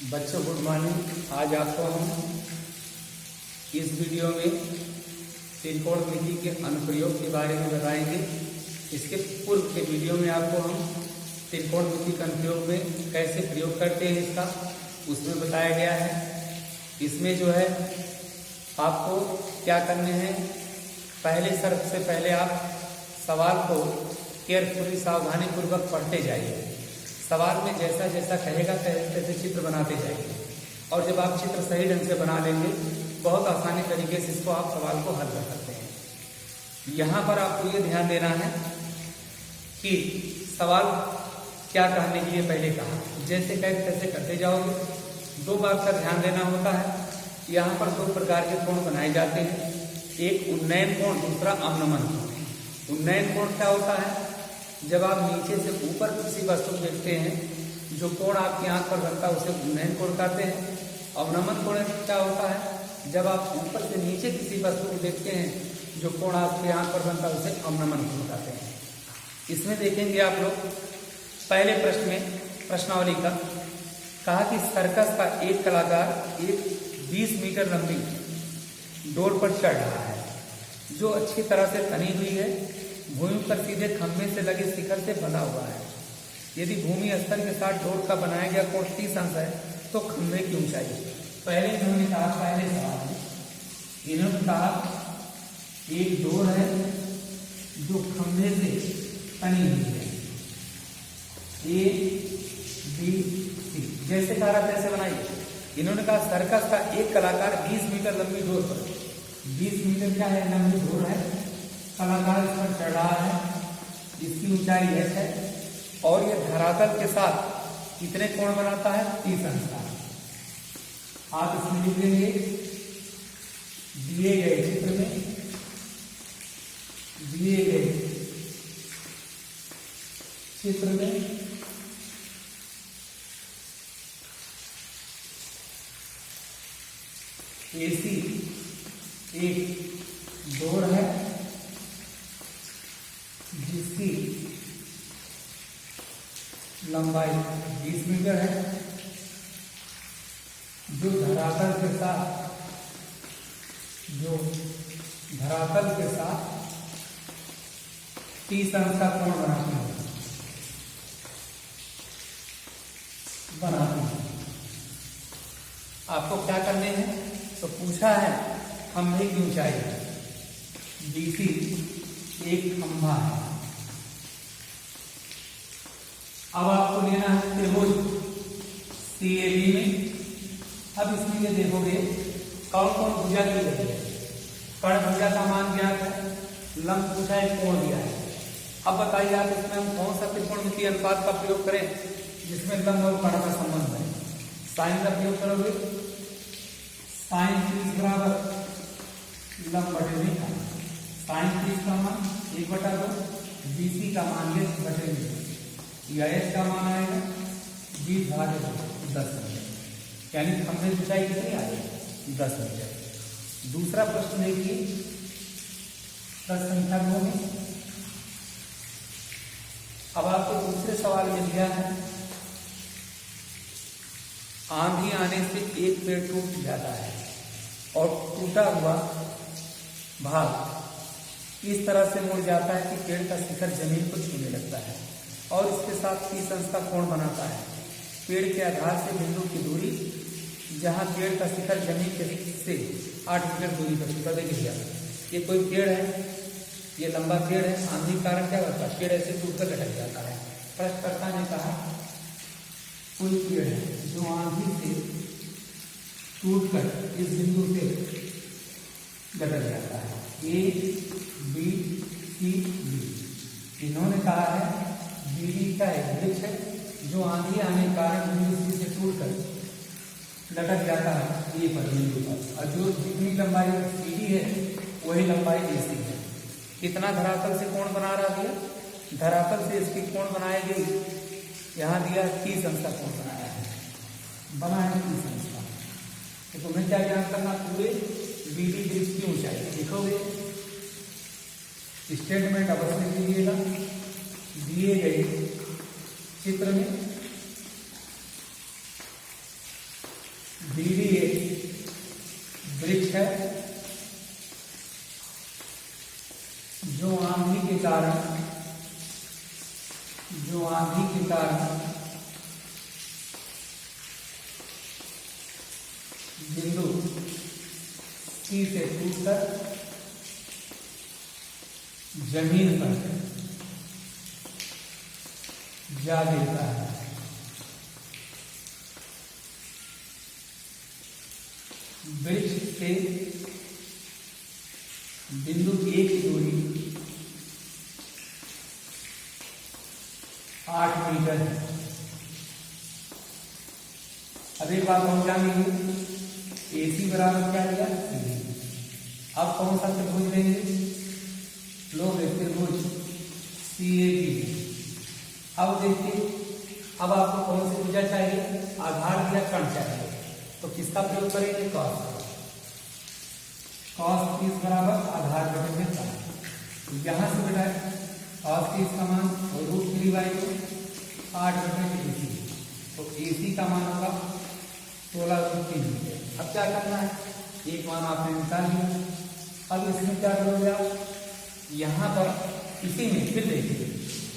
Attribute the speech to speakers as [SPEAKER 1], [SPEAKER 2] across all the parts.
[SPEAKER 1] बच्चों good morning. आज आपको हम इस वीडियो में त्रिकोणमिति के अनुप्रयोग के बारे में बताएंगे। इसके पूर्व के वीडियो में आपको हम त्रिकोणमिति के अनुप्रयोग में कैसे प्रयोग करते हैं इसका उसमें बताया गया है। इसमें जो है आपको क्या करने हैं, पहले सबसे पहले आप सवाल को केयरफुली सावधानी पूर्वक पढ़ते जाइए। सवाल में जैसा जैसा कहेगा तैसे चित्र बनाते जाइए और जब आप चित्र सही ढंग से बना लेंगे बहुत आसानी तरीके से इसको आप सवाल को हल कर सकते हैं। यहाँ पर आपको ये ध्यान देना है कि सवाल क्या कहने के लिए पहले कहा, जैसे कहे तैसे करते जाओगे। दो बात का ध्यान देना होता है। यहाँ पर दो प्रकार के कोण बनाए जाते हैं, एक उन्नयन कोण, दूसरा अवनमन कोण। उन्नयन कोण क्या होता है, जब आप नीचे से ऊपर किसी वस्तु को देखते हैं, जो कोण आपकी आंख पर बनता है उसे उन्नयन कोण कहते हैं। अवनमन कोण क्या होता है, जब आप ऊपर से नीचे किसी वस्तु को देखते हैं, जो कोण आपकी आंख पर बनता है उसे अवनमन कोण कहते हैं। इसमें देखेंगे आप लोग पहले प्रश्न में प्रश्नावली का कहा कि सर्कस का एक कलाकार एक 20 मीटर लंबी डोर पर चढ़ रहा है जो अच्छी तरह से तनी हुई है, भूमि पर सीधे खंभे से लगे शिखर से बंधा हुआ है। यदि भूमि स्तर के साथ डोर का बनाया गया कोण 30 अंश है तो खंभे की ऊंचाई। पहले इन्होंने कहा, पहले सवाल में इन्होंने कहा एक डोर है जो खंभे से तनी हुई है, ए बी सी, जैसे कहा रहा तैसे बनाइए। इन्होंने कहा सर्कस का एक कलाकार 20 मीटर लंबी डोर पर, 20 मीटर क्या है, लंबी डोर है, कलाकार इस पर चढ़ रहा है, इसकी ऊंचाई h है और ये धरातल के साथ कितने कोण बनाता है, 30 अंश का। आप इसमें लिखेंगे दिए गए चित्र में, दिए गए चित्र में AC एक डोर है जिसकी लंबाई 20 मीटर है, जो धरातल के साथ 30 अंश का कोण बनाती है। आपको क्या करने हैं, तो पूछा है खंभे की ऊंचाई है, BC एक खंभा है। अब आपको लेना है त्रिभुज CAB में। अब इसमें ये देखोगे कौन कौन भुजा की गई है, कर्ण भुजा का मान ज्ञात है, लंब पूछा है, कोण दिया है। अब बताइए आप इसमें हम कौन सा त्रिकोणमितीय अनुपात का प्रयोग करें जिसमें लंब और कर्ण का संबंध है। साइन का प्रयोग करोगे, साइन 30 बराबर लंब बटे में साइन 30 का मान 1/2, BC का मान ये बटे में, या h का मान आएगा 20/10 मीटर, यानी खंभे की ऊंचाई कितनी आ जाएगी, 10 मीटर। दूसरा प्रश्न देखिए, प्रश्न संख्या 2 में अब आपको दूसरे सवाल में दिया है आंधी आने से एक पेड़ टूट जाता है और टूटा हुआ भाग इस तरह से मुड़ जाता है कि पेड़ का शिखर जमीन को छूने लगता है और इसके साथ 30 अंश का कोण बनाता है। पेड़ के आधार से बिंदु की दूरी जहां पेड़ का शिखर जमीन के से 8 मीटर दूरी पर छूटा। देखिए ये कोई पेड़ है, ये लंबा पेड़ है, आंधी के कारण क्या होता है, पेड़ ऐसे टूट कर लटक जाता है। प्रश्नकर्ता ने कहा कोई पेड़ है जो आंधी से टूटकर इस बिंदु से लटक जाता है, A B C D। इन्होंने कहा है BD का एक वृक्ष है जो आंधी आने के कारण बिंदु C से टूटकर लटक जाता है A पर बिंदु पर, और जो जितनी लंबाई CD है वही लंबाई AC है। कितना धरातल से कोण बना रहा दिया, धरातल से इसकी कोण बनाई गई, यहाँ दिया 30 अंश का कोण बनाया है, बना है 30 अंश का। तो तुम्हें क्या ज्ञान करना, पूरे BD वृक्ष की ऊंचाई लिखोगे, स्टेटमेंट अवश्य कीजिएगा। दिए गए चित्र में बीड़ी एक वृक्ष है जो आंधी के कारण बिंदु सी से टूटकर जमीन पर जा गिरता है। वृक्ष से बिंदु एक की दूरी 8 मीटर है। अब एक बात हम जानेंगे, AC बराबर क्या लिया? अब कौन सा त्रिभुज लेंगे? लोग त्रिभुज CAB। अब देखिए, अब आपको कौन सी भुजा चाहिए? आधार या कर्ण चाहिए, तो किसका प्रयोग करेंगे? cos 30 बराबर आधार बटे में कर्ण। तो यहाँ से बेटा cos 30 का मान √3/2 8 बटे में AC, तो AC का मान होगा 16√3 मीटर। अब क्या करना है? एक मान आपने निकाल लिया। अब इसमें क्या करोगे आप? यहाँ पर इसी में फिर देखिए,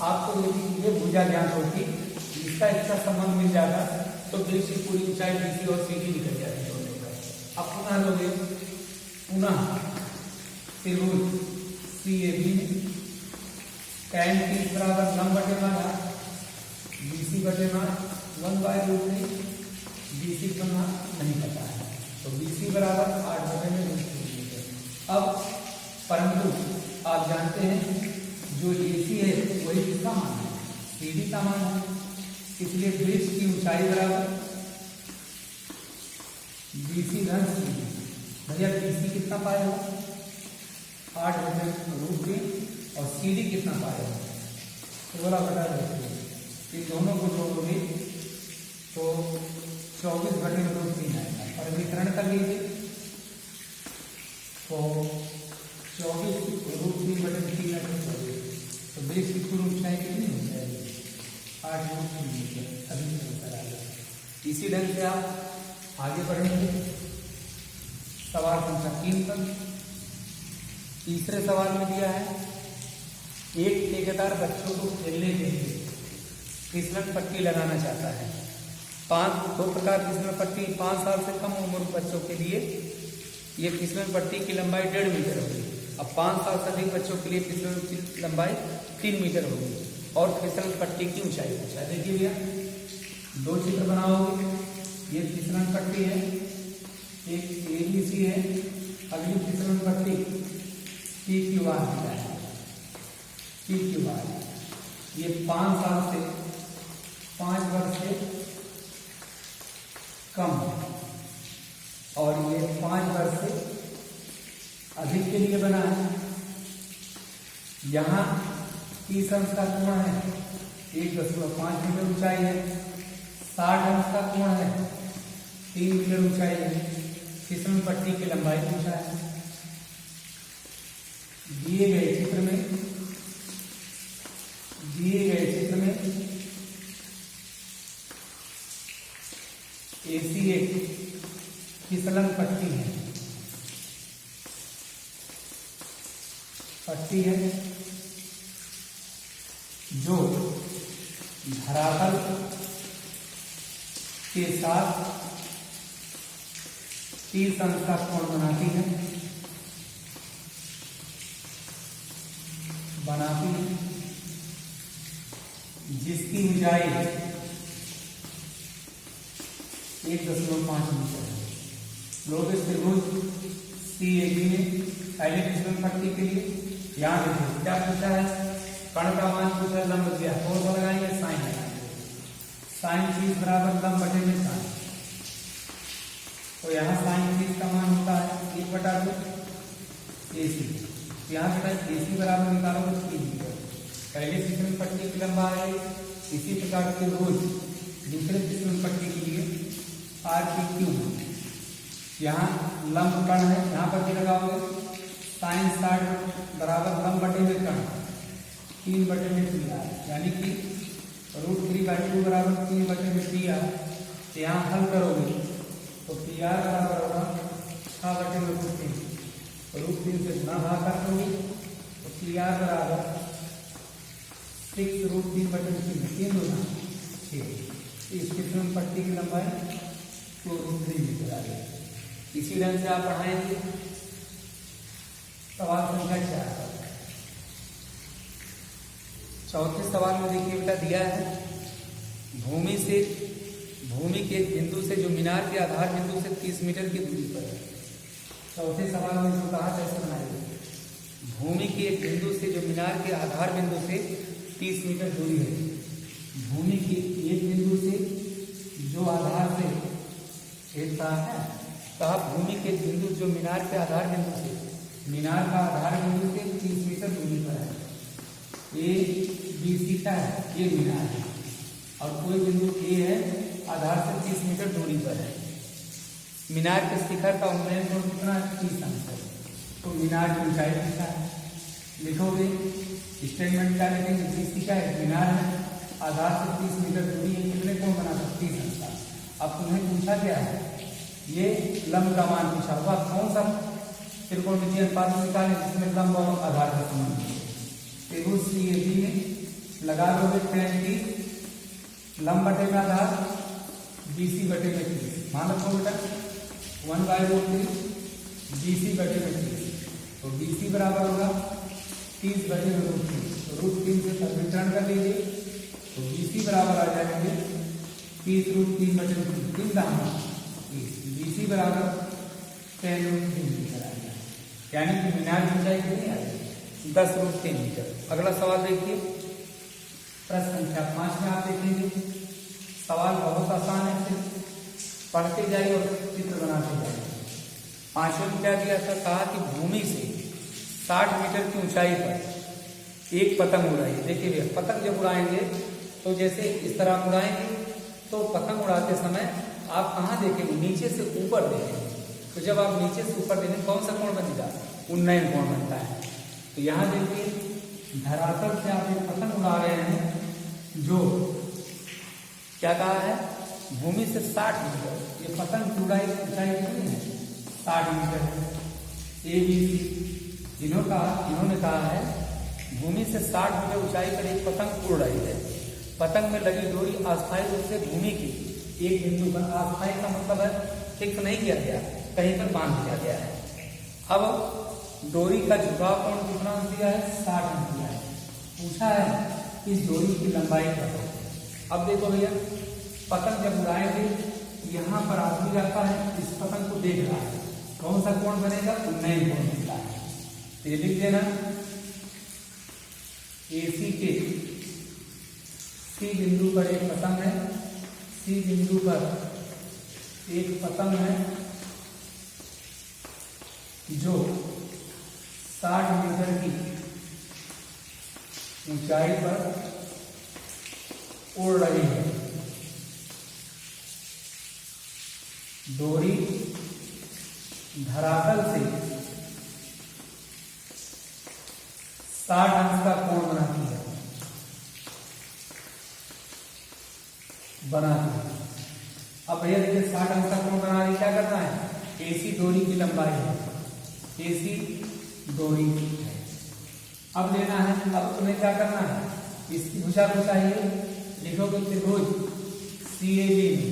[SPEAKER 1] आपको यदि ये भुजा ज्ञात होती, इसका संबंध मिल जाता, तो वृक्ष की पूरी ऊंचाई BC और CD निकल जाती है। अब पुनः लोगे, पुनः त्रिभुज CAB tan 30 बराबर लंब बटे माना BC बटे मान 1/√3। BC बनना नहीं पता है, तो BC बराबर 8 बटे में √3। अब परंतु आप जानते हैं जो AC है वही किसका मान है? CD का मान है। इसलिए वृक्ष की ऊंचाई बराबर BC धन CD। भैया BC कितना पाएगा? 8 बटे √3 और CD कितना पाएगा? 16 बटा √3। इन दोनों को जोड़ोगे तो 24 बटे √3 आएगा। सरलीकरण कर लीजिए तो 24 √3 बटे 3 24। तो वृक्ष की कुल ऊंचाई कितनी हो जाएगी? 8 मीटर। अभी उत्तर आ गया। इसी ढंग से आप आगे बढ़ेंगे सवाल संख्या 3 पर। तीसरे सवाल में दिया है, एक ठेकेदार बच्चों को खेलने के लिए फिसलन पट्टी लगाना चाहता है। 2 प्रकार की फिसलन पट्टी 5 साल से कम उम्र बच्चों के लिए ये फिसलन पट्टी की लंबाई 1.5 मीटर होगी। अब 5 साल से अधिक बच्चों के लिए फिसलन की लंबाई 3 मीटर होगी और फिसलन पट्टी की ऊंचाई पूछा है। देखिए भैया, 2 चित्र बनाओगे। ये फिसलन पट्टी है, एक ABC है। अगली फिसलन पट्टी PQR है। PQR ये 5 साल से 5 वर्ष से कम है और ये 5 वर्ष से अधिक के लिए बना है। यहाँ 30 अंश का कोण है, 1.5 मीटर ऊंचाई है। 60 अंश का कोण है, 3 मीटर ऊंचाई है। फिसलन पट्टी की लंबाई पूछा है। दिए गए चित्र में AC एक फिसलन पट्टी है जो धरातल के साथ 30 अंश का कोण बनाती है। जिसकी ऊंचाई 1.5 मीटर है। लोग इस त्रिभुज CAB में पहले फिसलन पट्टी के लिए यहाँ देखिए क्या पूछा है? कर्ण का मान पूछा, लंब दिया, कौन सा लगाएंगे? साइन लगाएंगे। साइन 30 बराबर लंब बटे में साइन। तो यहाँ साइन 30 का मान होता है 1/2 AC। यहाँ से AC बराबर निकालोगे 3 मीटर। पहले फिसलन पट्टी की लंबाई इसी प्रकार के रोज दूसरे फिसलन पट्टी के लिए RPQ। यहाँ लंब कर्ण है, यहाँ पर भी लगाओगे साइन 60 बराबर लंब बटे में कर्ण 3 बटे में 3R, यानी कि √3/2 बराबर 3 बटे में 3R। यहाँ हल करोगे तो पी आर बराबर होगा 6/√3, √3 से गुणा भाग कर दोगे तो पी आर बराबर 6√3/3, 3 गुना 6। इस फिल्म पट्टी की लंबाई 2√3 मीटर आ गई। इसी ढंग से आप पढ़ाएंगे सवाल संख्या 4। चौथे सवाल में देखिए बेटा दिया है भूमि के एक बिंदु से जो मीनार के आधार बिंदु से 30 मीटर की दूरी पर है। चौथे सवाल में जो कहा कैसे बनाएंगे, भूमि के एक बिंदु से जो मीनार के आधार बिंदु से 30 मीटर दूरी है। भूमि के एक बिंदु से जो आधार से छेदता है, कहा भूमि के बिंदु जो मीनार के आधार बिंदु से, मीनार का आधार बिंदु से 30 मीटर दूरी पर है। ए बी सी का है, ये मीनार है और कोई बिंदु ए है आधार से 30 मीटर दूरी पर है। मीनार के शिखर का उन्नयन कोण कितना है, 30 अंश है। तो मीनार की ऊंचाई कितना है लिखोगे, स्टेटमेंट क्या लिखेंगे, बी सी का एक मीनार है आधार से 30 मीटर दूरी है, कितने कोण बना सकते, 30 अंश का। अब तुम्हें पूछा क्या है, ये लंब का मान पूछा हुआ, कौन सा त्रिकोणमितीय अनुपात निकाले जिसमें लंब और आधार का संबंध है। त्रिभुज CAB में लगा दोगे tan 30 लंब बटे में आधार BC बटे में 30, मान रखो बेटा 1/√3 BC बटे में 30, तो BC बराबर होगा 30/√3, √3 से समीकरण कर लीजिए तो BC बराबर आ जाएंगे 30√3/3, 3 दाम BC बराबर 10√3 मीटर आ गया, यानी कि मीनार की ऊंचाई कितनी आ गई, 10√3 मीटर। अगला सवाल देखिए प्रश्न संख्या 5 में आप देखेंगे सवाल बहुत आसान है, पढ़ते जाइए और चित्र बनाते जाइए। 5वें में क्या दिया था, कहा कि भूमि से 60 मीटर की ऊंचाई पर एक पतंग उड़ाइए। देखिए भैया पतंग जब उड़ाएंगे तो जैसे इस तरह उड़ाएंगे तो पतंग उड़ाते समय आप कहाँ देखेंगे, नीचे से ऊपर देखेंगे। तो जब आप नीचे से ऊपर देखेंगे कौन सा कोण बनेगा, उन्नयन कोण बनता है। तो यहाँ देखिए धरातल से आप एक पतंग उड़ा रहे हैं जो क्या कहा है, भूमि से 60 मीटर, ये पतंग की ऊंचाई कितनी है, 60 मीटर है। ABC इन्होंने कहा है भूमि से 60 मीटर ऊंचाई पर एक पतंग उड़ रही है। पतंग में लगी डोरी अस्थायी रूप से भूमि की एक बिंदु पर, अस्थायी का मतलब है फिक्स नहीं किया गया, कहीं पर बांध दिया गया है। अब डोरी का झुकाव कोण कितना दिया है, 60 अंश दिया है। पूछा है इस डोरी की लंबाई क्या है। अब देखो भैया पतंग जब उड़ाएंगे यहाँ पर आदमी जाता है, इस पतंग को देख रहा है, कौन सा कोण बनेगा, उन्नयन कोण बनता है। तो ये लिख देना AC के C बिंदु पर एक पतंग है, C बिंदु पर एक पतंग है जो 60 मीटर की ऊंचाई पर उड़ रही है। डोरी धरातल से 60 अंश का कोण बनाती है। अब भैया देखिए 60 अंश का कोण बना रही, क्या करना है, AC डोरी की लंबाई है, AC डोरी है। अब लेना है, अब तुम्हें क्या करना है, इसकी भुजा को चाहिए, लिखोगे त्रिभुज CAB में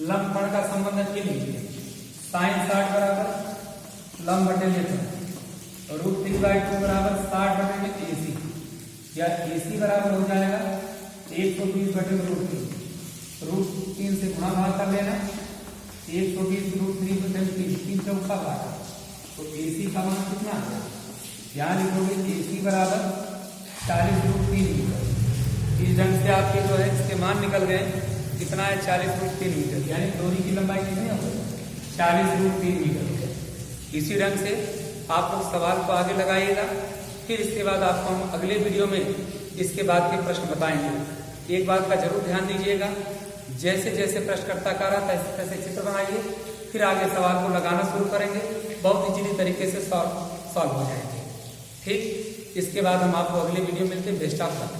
[SPEAKER 1] लंब कोण का संबंध के लिए sin 60 बराबर लंब बटे में √3/2 बराबर 60 बटे में AC, या AC बराबर हो जाएगा 120/√3, √3 से गुणा भाग कर लेना, 120√3/3, 3 चौका भाग, तो AC का मान कितना आ गया, यहाँ लिखोगे AC बराबर 40√3 मीटर। इस ढंग से आपके जो है इसके मान निकल गए, कितना है 40√3 मीटर, यानी डोरी की लंबाई कितनी हो गई, 40√3 मीटर। इसी ढंग से आप लोग सवाल को आगे लगाइएगा, फिर इसके बाद आपको हम अगले वीडियो में इसके बाद के प्रश्न बताएंगे। एक बात का जरूर ध्यान दीजिएगा, जैसे जैसे प्रश्नकर्ता कर रहा तैसे तैसे चित्र बनाइए, फिर आगे सवाल को लगाना शुरू करेंगे, बहुत इजीली तरीके से सॉल्व हो जाएंगे। ठीक, इसके बाद हम आपको अगले वीडियो में मिलते हैं। Best of luck.